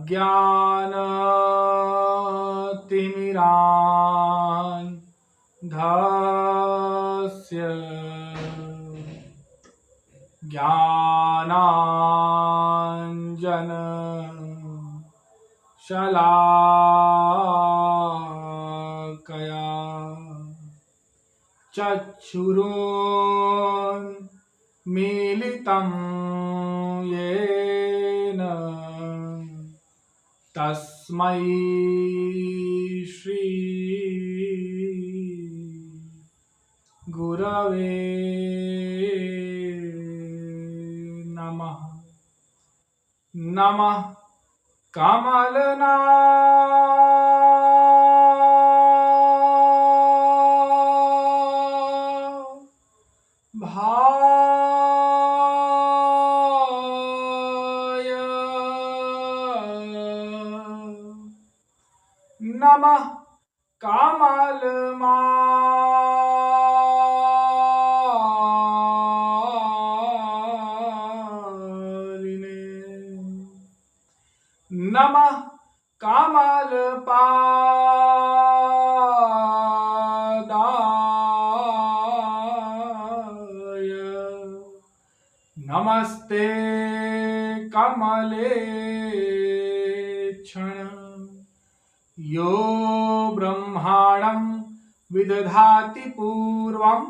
अज्ञानतिमिरान्धस्य ज्ञानाञ्जनशलाकया चक्षुरुन्मीलितं येन तस्मै श्री गुरवे नमः। नमः कमलना भाय नमः कमलमालिने नमः कमलपादाय नमस्ते कमलेक्षण यो ब्रह्माणं विदधाति पूर्वं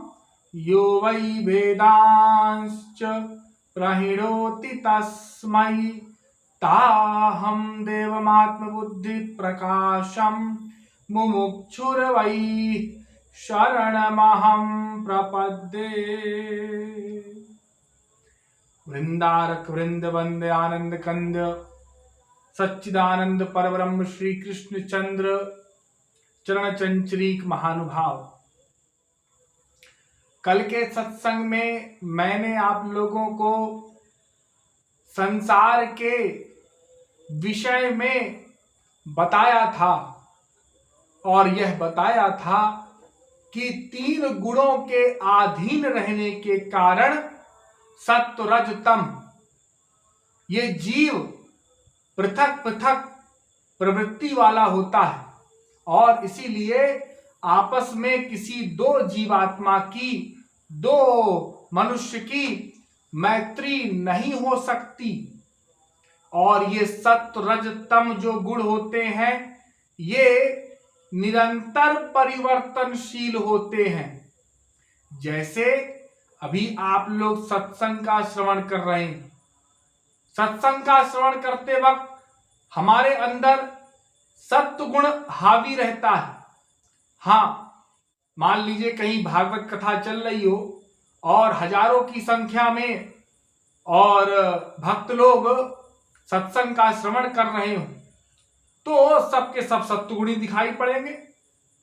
यो वै वेदांश्च प्रणिनोति तस्मै ताहं देवमात्मबुद्धिप्रकाशं मुमुक्षुर्वै शरणमहं प्रपद्ये। वृंदारक वृंद वंदे आनंद कंद सच्चिदानंद परब्रह्म श्री कृष्ण चंद्र चरण चंचरीक महानुभाव। कल के सत्संग में मैंने आप लोगों को संसार के विषय में बताया था और यह बताया था कि 3 गुणों के अधीन रहने के कारण सत्व रज तम ये जीव पृथक पृथक प्रवृत्ति वाला होता है और इसीलिए आपस में किसी 2 जीवात्मा की 2 मनुष्य की मैत्री नहीं हो सकती। और ये सत्व रज तम जो गुण होते हैं ये निरंतर परिवर्तनशील होते हैं। जैसे अभी आप लोग सत्संग का श्रवण कर रहे हैं, सत्संग का श्रवण करते वक्त हमारे अंदर सत्व गुण हावी रहता है। हाँ, मान लीजिए कहीं भागवत कथा चल रही हो और हजारों की संख्या में और भक्त लोग सत्संग का श्रवण कर रहे हो तो सबके सब सत्वगुणी दिखाई पड़ेंगे।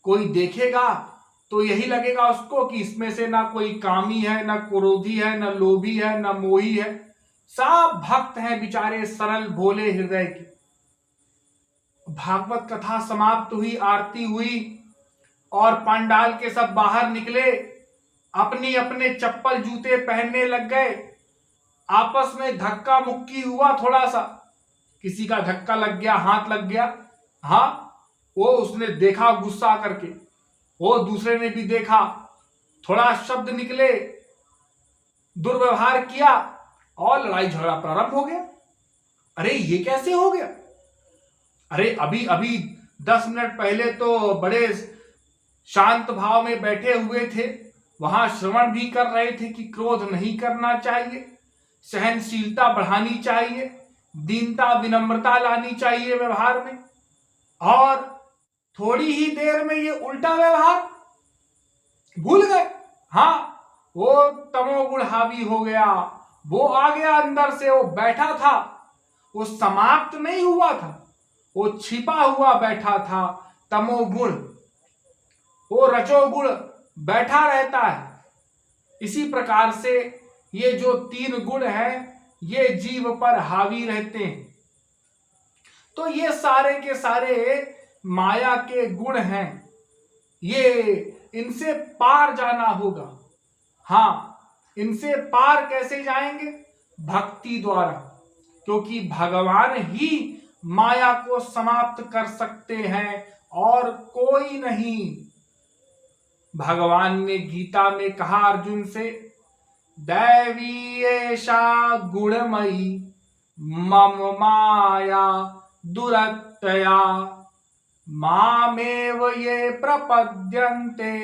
कोई देखेगा तो यही लगेगा उसको कि इसमें से ना कोई कामी है, ना क्रोधी है, ना लोभी है, ना मोही है, सब भक्त हैं बेचारे सरल भोले हृदय के। भागवत कथा समाप्त हुई, आरती हुई और पंडाल के सब बाहर निकले, अपनी अपने चप्पल जूते पहनने लग गए। आपस में धक्का मुक्की हुआ, थोड़ा सा किसी का धक्का लग गया, हाथ लग गया, हाँ वो उसने देखा गुस्सा करके, वो दूसरे ने भी देखा, थोड़ा शब्द निकले, दुर्व्यवहार किया और लड़ाई झगड़ा प्रारंभ हो गया। अरे ये कैसे हो गया? अरे अभी अभी 10 मिनट पहले तो बड़े शांत भाव में बैठे हुए थे, वहां श्रवण भी कर रहे थे कि क्रोध नहीं करना चाहिए, सहनशीलता बढ़ानी चाहिए, दीनता विनम्रता लानी चाहिए व्यवहार में, और थोड़ी ही देर में ये उल्टा व्यवहार भूल गए। हाँ, वो तमोगुण हावी हो गया, वो आ गया अंदर से, वो बैठा था, वो समाप्त नहीं हुआ था, वो छिपा हुआ बैठा था। तमोगुण, वो रजोगुण बैठा रहता है। इसी प्रकार से ये जो 3 गुण हैं ये जीव पर हावी रहते हैं। तो ये सारे के सारे माया के गुण हैं, ये इनसे पार जाना होगा। हाँ, इनसे पार कैसे जाएंगे? भक्ति द्वारा, क्योंकि भगवान ही माया को समाप्त कर सकते हैं और कोई नहीं। भगवान ने गीता में कहा अर्जुन से, दैवी एषा गुणमयी मम माया दुरत्यया मामेव ये प्रपद्यन्ते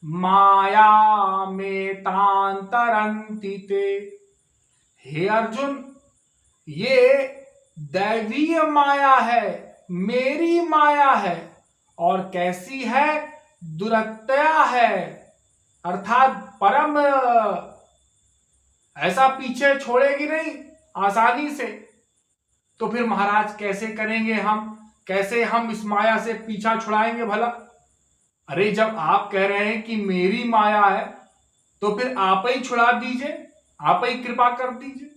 माया में तांतरंति ते। हे अर्जुन, ये दैवीय माया है, मेरी माया है। और कैसी है? दुरत्यया है, अर्थात परम ऐसा पीछे छोड़ेगी नहीं आसानी से। तो फिर महाराज कैसे करेंगे हम, कैसे हम इस माया से पीछा छुड़ाएंगे भला? अरे जब आप कह रहे हैं कि मेरी माया है तो फिर आप ही छुड़ा दीजिए, आप ही कृपा कर दीजिए।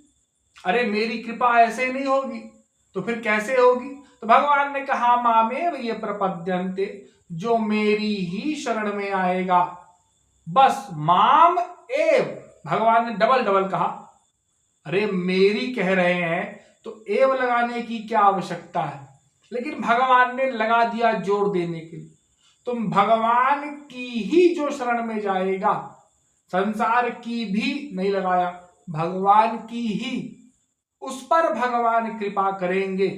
अरे मेरी कृपा ऐसे नहीं होगी तो फिर कैसे होगी? तो भगवान ने कहा, मामेव ये प्रपद्यन्ते, जो मेरी ही शरण में आएगा, बस माम एव। भगवान ने डबल डबल कहा। अरे मेरी कह रहे हैं तो एव लगाने की क्या आवश्यकता है? लेकिन भगवान ने लगा दिया जोर देने के लिए। तुम भगवान की ही जो शरण में जाएगा, संसार की भी नहीं लगाया, भगवान की ही, उस पर भगवान कृपा करेंगे।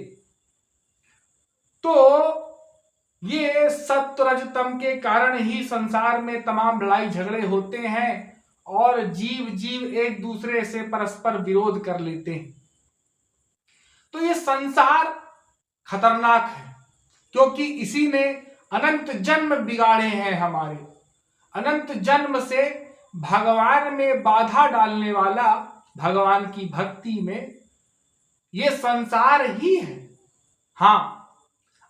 तो ये सत्व रजतम के कारण ही संसार में तमाम लड़ाई झगड़े होते हैं और जीव जीव एक दूसरे से परस्पर विरोध कर लेते हैं। तो ये संसार खतरनाक है क्योंकि इसी ने अनंत जन्म बिगाड़े हैं हमारे। अनंत जन्म से भगवान में बाधा डालने वाला, भगवान की भक्ति में, ये संसार ही है। हाँ,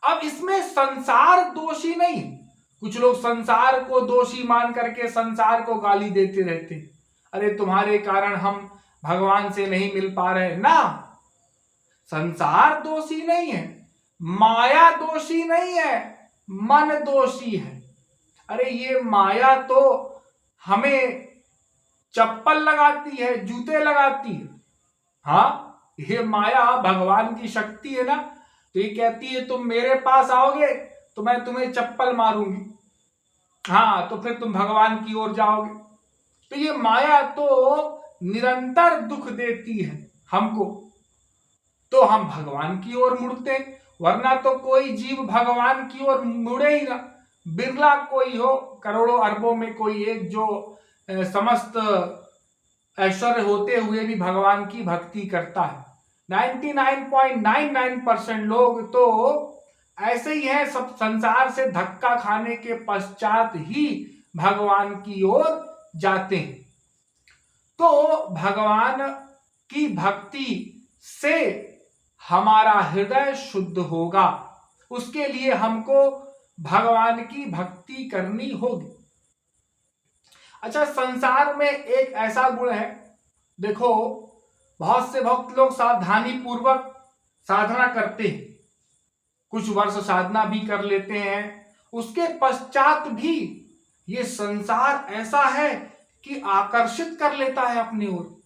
अब इसमें संसार दोषी नहीं। कुछ लोग संसार को दोषी मान करके संसार को गाली देते रहते, अरे तुम्हारे कारण हम भगवान से नहीं मिल पा रहे ना। संसार दोषी नहीं है, माया दोषी नहीं है, मन दोषी है। अरे ये माया तो हमें चप्पल लगाती है, जूते लगाती है। हाँ, ये माया भगवान की शक्ति है ना, तो ये कहती है तुम मेरे पास आओगे तो मैं तुम्हें चप्पल मारूंगी। हाँ, तो फिर तुम भगवान की ओर जाओगे। तो ये माया तो निरंतर दुख देती है हमको, तो हम भगवान की ओर मुड़ते, वरना तो कोई जीव भगवान की ओर मुड़े ही ना। बिरला कोई हो, करोड़ों अरबों में कोई एक जो समस्त ऐश्वर्य होते हुए भी भगवान की भक्ति करता है। 99.99% लोग तो ऐसे ही हैं, सब संसार से धक्का खाने के पश्चात ही भगवान की ओर जाते हैं। तो भगवान की भक्ति से हमारा हृदय शुद्ध होगा, उसके लिए हमको भगवान की भक्ति करनी होगी। अच्छा, संसार में एक ऐसा गुण है, देखो बहुत से भक्त लोग सावधानी पूर्वक साधना करते हैं, कुछ वर्ष साधना भी कर लेते हैं, उसके पश्चात भी ये संसार ऐसा है कि आकर्षित कर लेता है अपनी ओर।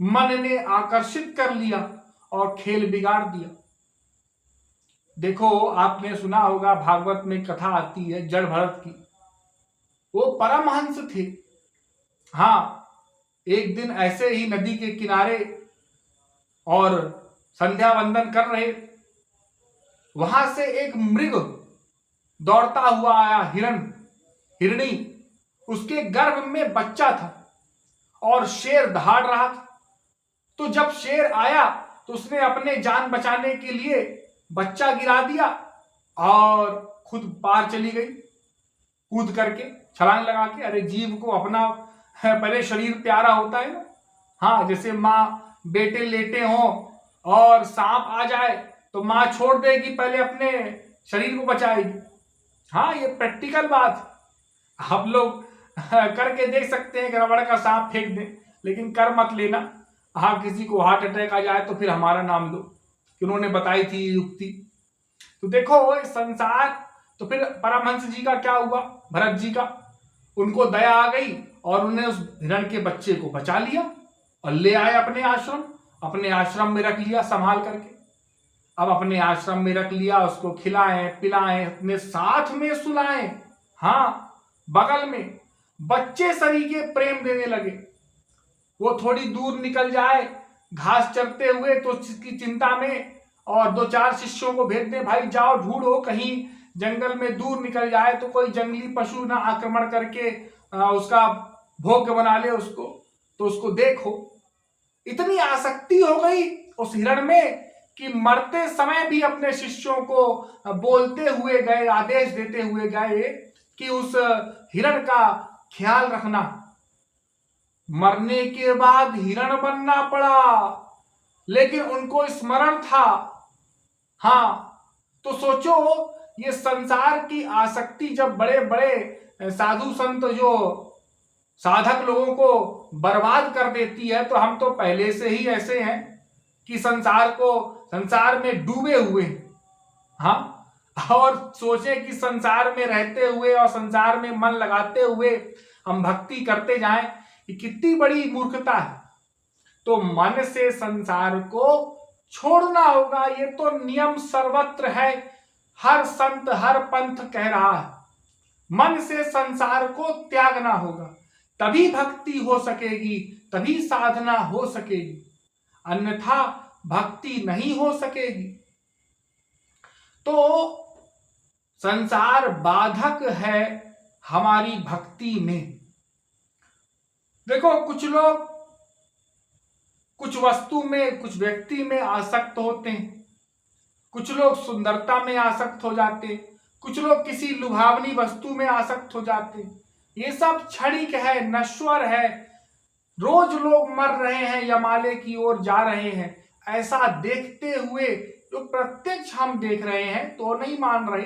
मन ने आकर्षित कर लिया और खेल बिगाड़ दिया। देखो आपने सुना होगा, भागवत में कथा आती है जड़ भरत की। वो परमहंस थे। हाँ, एक दिन ऐसे ही नदी के किनारे और संध्या वंदन कर रहे, वहां से एक मृग दौड़ता हुआ आया, हिरणी, उसके गर्भ में बच्चा था और शेर दहाड़ रहा था। तो जब शेर आया तो उसने अपने जान बचाने के लिए बच्चा गिरा दिया और खुद पार चली गई कूद करके, छलांग लगा के। अरे जीव को अपना पहले शरीर प्यारा होता है ना। हाँ, जैसे माँ बेटे लेटे हों और सांप आ जाए तो माँ छोड़ देगी, पहले अपने शरीर को बचाएगी। हाँ, ये प्रैक्टिकल बात आप लोग करके देख सकते हैं कि रबड़ का सांप फेंक दें, लेकिन कर मत लेना। हाँ, किसी को हार्ट अटैक आ जाए तो फिर हमारा नाम लो कि उन्होंने बताई थी युक्ति। तो देखो संसार, तो फिर परमहंस जी का क्या हुआ, भरत जी का, उनको दया आ गई और उन्होंने उस हिरण के बच्चे को बचा लिया और ले आए अपने आश्रम में रख लिया संभाल करके। अब अपने आश्रम में रख लिया, उसको खिलाएं पिलाएं, अपने साथ में सुलाएं, हाँ बगल में। बच्चे सरीखे प्रेम देने लगे। वो थोड़ी दूर निकल जाए घास चरते हुए तो उसकी चिंता में, और दो चार शिष्यों को भेज दे, भाई जाओ ढूंढो, कहीं जंगल में दूर निकल जाए तो कोई जंगली पशु ना आक्रमण करके उसका भोग बना ले उसको, तो उसको देखो। इतनी आसक्ति हो गई उस हिरण में कि मरते समय भी अपने शिष्यों को बोलते हुए गए, आदेश देते हुए गए कि उस हिरण का ख्याल रखना। मरने के बाद हिरण बनना पड़ा, लेकिन उनको स्मरण था। हाँ, तो सोचो, ये संसार की आसक्ति जब बड़े बड़े साधु संत जो साधक लोगों को बर्बाद कर देती है, तो हम तो पहले से ही ऐसे हैं कि संसार में डूबे हुए हैं। हाँ, और सोचे कि संसार में रहते हुए और संसार में मन लगाते हुए हम भक्ति करते जाएं, ये कितनी बड़ी मूर्खता है। तो मन से संसार को छोड़ना होगा, ये तो नियम सर्वत्र है, हर संत हर पंथ कह रहा है। मन से संसार को त्यागना होगा, तभी भक्ति हो सकेगी, तभी साधना हो सकेगी, अन्यथा भक्ति नहीं हो सकेगी। तो संसार बाधक है हमारी भक्ति में। देखो, कुछ लोग कुछ वस्तु में, कुछ व्यक्ति में आसक्त होते हैं, कुछ लोग सुंदरता में आसक्त हो जाते हैं, कुछ लोग किसी लुभावनी वस्तु में आसक्त हो जाते हैं। ये सब क्षणिक है, नश्वर है। रोज लोग मर रहे हैं, यमाले की ओर जा रहे हैं, ऐसा देखते हुए जो प्रत्यक्ष हम देख रहे हैं तो नहीं मान रहे,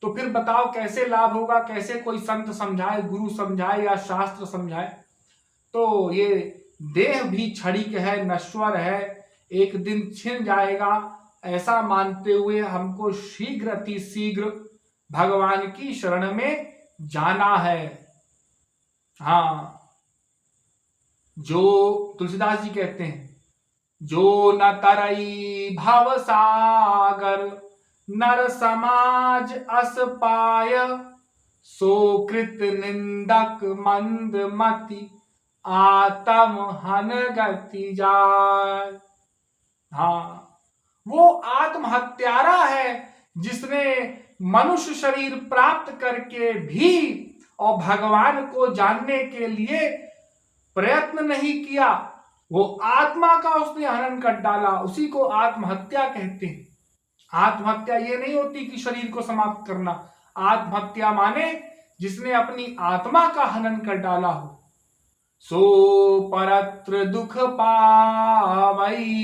तो फिर बताओ कैसे लाभ होगा, कैसे कोई संत समझाए, गुरु समझाए या शास्त्र समझाए। तो ये देह भी क्षणिक है, नश्वर है, एक दिन छिन जाएगा, ऐसा मानते हुए हमको शीघ्र अति शीघ्र भगवान की शरण में जाना है। हाँ, जो तुलसीदास जी कहते हैं, जो न तरई भव सागर नर समाज अस पाय, सो कृत निंदक मंद मति आत्म हन गति जाय। हाँ, वो आत्महत्यारा है जिसने मनुष्य शरीर प्राप्त करके भी और भगवान को जानने के लिए प्रयत्न नहीं किया, वो आत्मा का उसने हनन कर डाला, उसी को आत्महत्या कहते हैं। आत्महत्या ये नहीं होती कि शरीर को समाप्त करना, आत्महत्या माने जिसने अपनी आत्मा का हनन कर डाला हो। सो परत्र दुख पावई,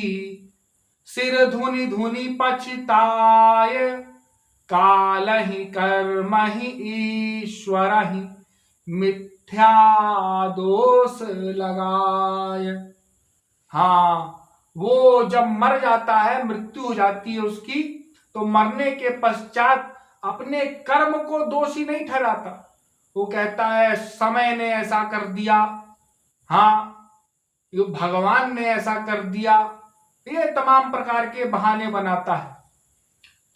सिर धुनि धुनि पछताय, कालहि कर्महि ईश्वरहि मिथ्या दोष लगाय। हाँ, वो जब मर जाता है, मृत्यु हो जाती है उसकी, तो मरने के पश्चात अपने कर्म को दोषी नहीं ठहराता। वो कहता है समय ने ऐसा कर दिया, हाँ ये भगवान ने ऐसा कर दिया, ये तमाम प्रकार के बहाने बनाता है।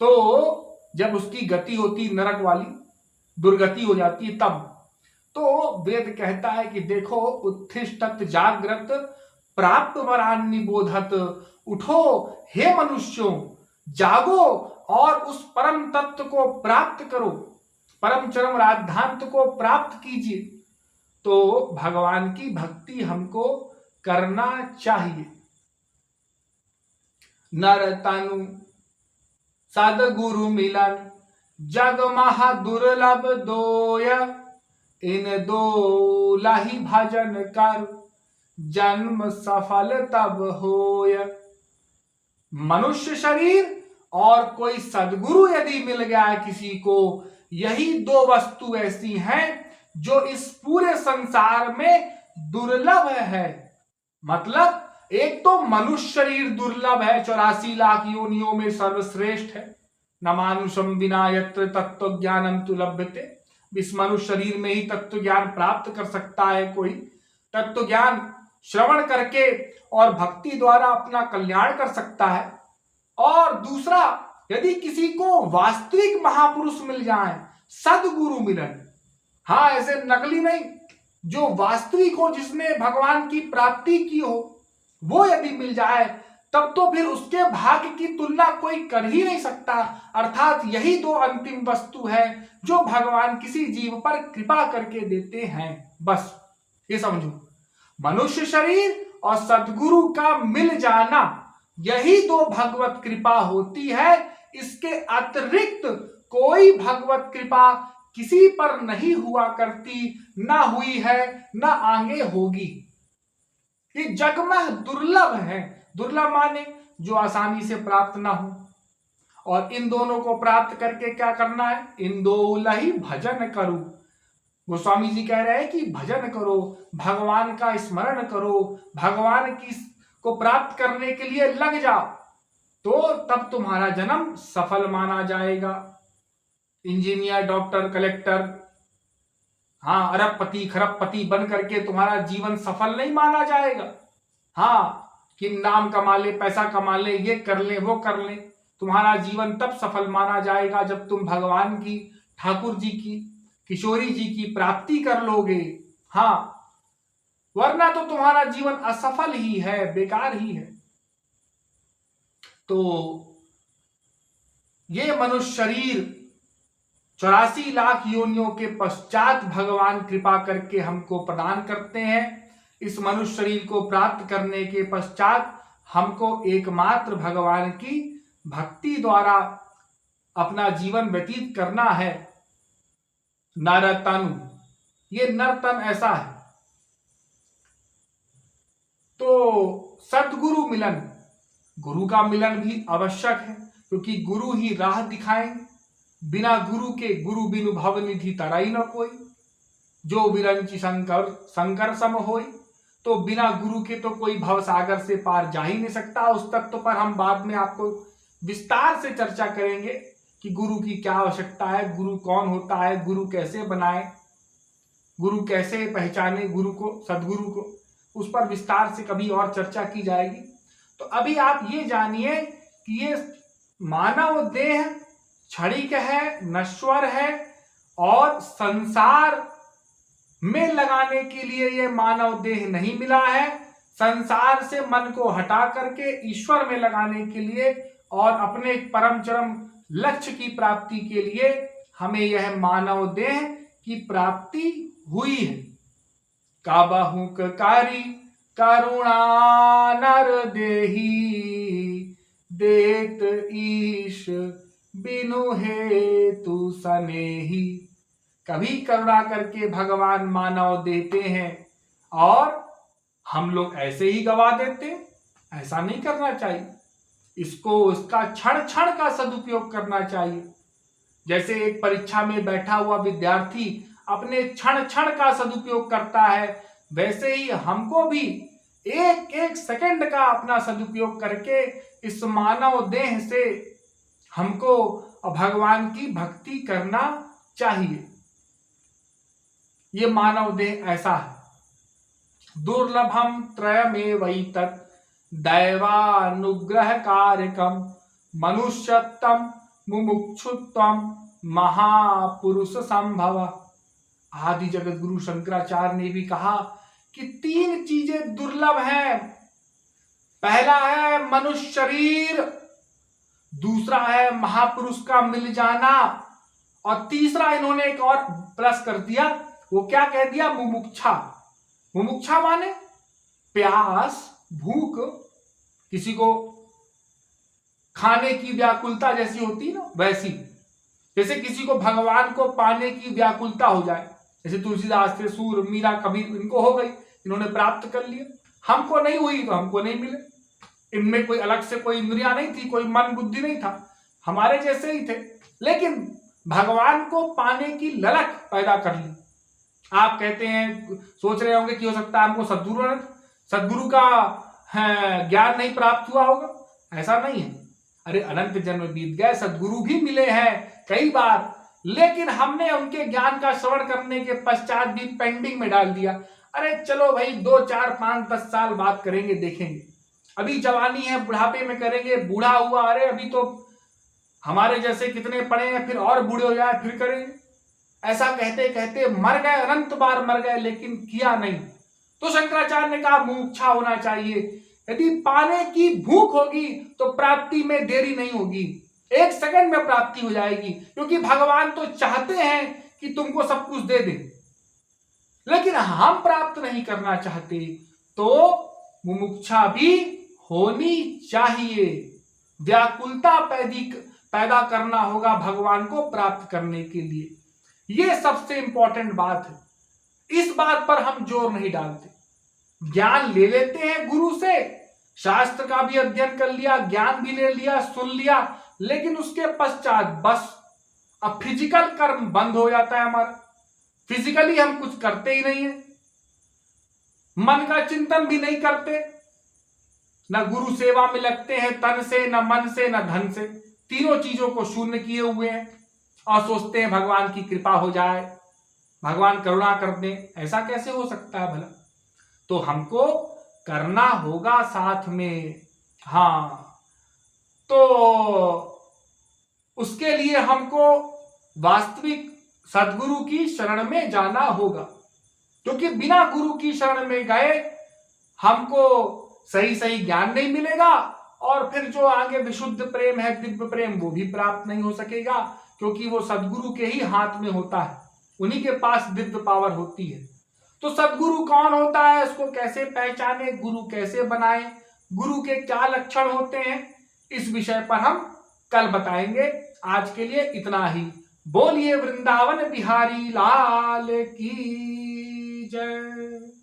तो जब उसकी गति होती नरक वाली, दुर्गति हो जाती है, तब तो वेद कहता है कि देखो, उत्तिष्ठत जागृत प्राप्त वरान्नि बोधत, उठो हे मनुष्यों, जागो और उस परम तत्व को प्राप्त करो, परम चरम राधांत को प्राप्त कीजिए। तो भगवान की भक्ति हमको करना चाहिए। नर तनु सदगुरु मिलन, जग महा दुर्लभ दोय, इन दो लाही भजन कर, जन्म सफल तब होय। मनुष्य शरीर और कोई सदगुरु यदि मिल गया किसी को, यही दो वस्तु ऐसी हैं जो इस पूरे संसार में दुर्लभ है। मतलब एक तो मनुष्य शरीर दुर्लभ है, 84 लाख योनियों में सर्वश्रेष्ठ है। न मानुषम विना यत्र तत्व ज्ञानम तु लभ्यते, इस मनुष्य शरीर में ही तत्व ज्ञान प्राप्त कर सकता है कोई। तत्व ज्ञान श्रवण करके और भक्ति द्वारा अपना कल्याण कर सकता है। और दूसरा, यदि किसी को वास्तविक महापुरुष मिल जाए, सदगुरु मिलन, हाँ ऐसे नकली नहीं, जो वास्तविक हो, जिसने भगवान की प्राप्ति की हो, वो यदि मिल जाए, तब तो फिर उसके भाग्य की तुलना कोई कर ही नहीं सकता। अर्थात यही दो अंतिम वस्तु है जो भगवान किसी जीव पर कृपा करके देते हैं। बस ये समझो, मनुष्य शरीर और सद्गुरु का मिल जाना, यही दो भगवत कृपा होती है। इसके अतिरिक्त कोई भगवत कृपा किसी पर नहीं हुआ करती, ना हुई है, ना आगे होगी। ये जगमह दुर्लभ है। दुर्लभ माने जो आसानी से प्राप्त ना हो। और इन दोनों को प्राप्त करके क्या करना है? इन दो लही भजन करो। गोस्वामी जी कह रहे हैं कि भजन करो, भगवान का स्मरण करो, भगवान की को प्राप्त करने के लिए लग जाओ, तो तब तुम्हारा जन्म सफल माना जाएगा। इंजीनियर, डॉक्टर, कलेक्टर, हाँ अरबपति खरबपति बन करके तुम्हारा जीवन सफल नहीं माना जाएगा। हाँ कि नाम कमा ले, पैसा कमा ले, ये कर ले, वो कर ले, तुम्हारा जीवन तब सफल माना जाएगा जब तुम भगवान की, ठाकुर जी की, किशोरी जी की प्राप्ति कर लोगे। हाँ, वरना तो तुम्हारा जीवन असफल ही है, बेकार ही है। तो ये मनुष्य शरीर 84 लाख योनियों के पश्चात भगवान कृपा करके हमको प्रदान करते हैं। इस मनुष्य शरीर को प्राप्त करने के पश्चात हमको एकमात्र भगवान की भक्ति द्वारा अपना जीवन व्यतीत करना है। नरतनु, ये नरतन ऐसा है। तो सद्गुरु मिलन, गुरु का मिलन भी आवश्यक है, क्योंकि गुरु ही राह दिखाएंगे। बिना गुरु के गुरु बिनु भव निधि तराई न कोई, जो विरंची शंकर सम होई। तो बिना गुरु के तो कोई भव सागर से पार जा ही नहीं सकता। उस तत्व पर हम बाद में आपको विस्तार से चर्चा करेंगे कि गुरु की क्या आवश्यकता है, गुरु कौन होता है, गुरु कैसे बनाए, गुरु कैसे पहचाने गुरु को, सदगुरु को, उस पर विस्तार से कभी और चर्चा की जाएगी। तो अभी आप ये जानिए कि ये मानव देह क्षणिक है, नश्वर है, और संसार में लगाने के लिए ये मानव देह नहीं मिला है। संसार से मन को हटा करके ईश्वर में लगाने के लिए और अपने परम चरम लक्ष्य की प्राप्ति के लिए हमें यह मानव देह की प्राप्ति हुई है। काबहु कारी करुणा नर देही, देत ईश बिनु हेतु सनेही। कभी करुणा करके भगवान मानव देते हैं और हम लोग ऐसे ही गवा देते। ऐसा नहीं करना चाहिए। इसको, इसका क्षण क्षण का सदुपयोग करना चाहिए। जैसे एक परीक्षा में बैठा हुआ विद्यार्थी अपने क्षण क्षण का सदुपयोग करता है, वैसे ही हमको भी एक एक सेकंड का अपना सदुपयोग करके इस मानव देह से हमको भगवान की भक्ति करना चाहिए। ये मानव देह ऐसा है। दुर्लभम त्रयमेवैतत् दैवानुग्रह कारकम मनुष्यत्वम मुमुक्षुत्वम महापुरुष संभव। आदि जगत गुरु शंकराचार्य ने भी कहा कि 3 चीजें दुर्लभ हैं। पहला है मनुष्य शरीर, दूसरा है महापुरुष का मिल जाना, और तीसरा इन्होंने एक और प्लस कर दिया। वो क्या कह दिया? मुमुक्षा। मुमुक्षा माने प्यास, भूख, किसी को खाने की व्याकुलता जैसी होती है ना, वैसी। जैसे किसी को भगवान को पाने की व्याकुलता हो जाए, जैसे तुलसीदास थे, सूर, मीरा, कबीर, इनको हो गई, इन्होंने प्राप्त कर लिया। हमको नहीं हुई तो हमको नहीं मिले। इनमें कोई अलग से कोई इंद्रिया नहीं थी, कोई मन बुद्धि नहीं था, हमारे जैसे ही थे, लेकिन भगवान को पाने की ललक पैदा कर ली। आप कहते हैं, सोच रहे होंगे कि हो सकता है हमको सद्गुरु का ज्ञान नहीं प्राप्त हुआ होगा। ऐसा नहीं है। अरे अनंत जन्म बीत गए, सद्गुरु भी मिले हैं कई बार, लेकिन हमने उनके ज्ञान का श्रवण करने के पश्चात भी पेंडिंग में डाल दिया। अरे चलो भाई 2, 4, 5, 10 साल बात करेंगे, देखेंगे। अभी जवानी है, बुढ़ापे में करेंगे, बूढ़ा हुआ अरे अभी तो हमारे जैसे कितने पड़े हैं, फिर और बूढ़े हो जाए फिर करेंगे। ऐसा कहते कहते मर गए, अनंत बार मर गए, लेकिन किया नहीं। तो शंकराचार्य ने कहा मुमुक्षा होना चाहिए। यदि पाने की भूख होगी तो प्राप्ति में देरी नहीं होगी, 1 सेकंड में प्राप्ति हो जाएगी, क्योंकि भगवान तो चाहते हैं कि तुमको सब कुछ दे दे, लेकिन हम प्राप्त नहीं करना चाहते। तो मुमुक्षा भी होनी चाहिए, व्याकुलता पैदा करना होगा भगवान को प्राप्त करने के लिए। यह सबसे इंपॉर्टेंट बात है, इस बात पर हम जोर नहीं डालते। ज्ञान ले लेते हैं गुरु से, शास्त्र का भी अध्ययन कर लिया, ज्ञान भी ले लिया, सुन लिया, लेकिन उसके पश्चात बस अब फिजिकल कर्म बंद हो जाता है हमारा, फिजिकली हम कुछ करते ही नहीं है, मन का चिंतन भी नहीं करते, न गुरु सेवा में लगते हैं तन से, न मन से, न धन से, तीनों चीजों को शून्य किए हुए हैं और सोचते हैं भगवान की कृपा हो जाए, भगवान करुणा कर दे। ऐसा कैसे हो सकता है भला? तो हमको करना होगा साथ में। हाँ, तो उसके लिए हमको वास्तविक सदगुरु की शरण में जाना होगा, क्योंकि बिना गुरु की शरण में गए हमको सही सही ज्ञान नहीं मिलेगा, और फिर जो आगे विशुद्ध प्रेम है, दिव्य प्रेम, वो भी प्राप्त नहीं हो सकेगा, क्योंकि वो सदगुरु के ही हाथ में होता है, उन्हीं के पास दिव्य पावर होती है। तो सदगुरु कौन होता है, उसको कैसे पहचाने, गुरु कैसे बनाए, गुरु के क्या लक्षण होते हैं, इस विषय पर हम कल बताएंगे। आज के लिए इतना ही। बोलिए वृंदावन बिहारी लाल की जय।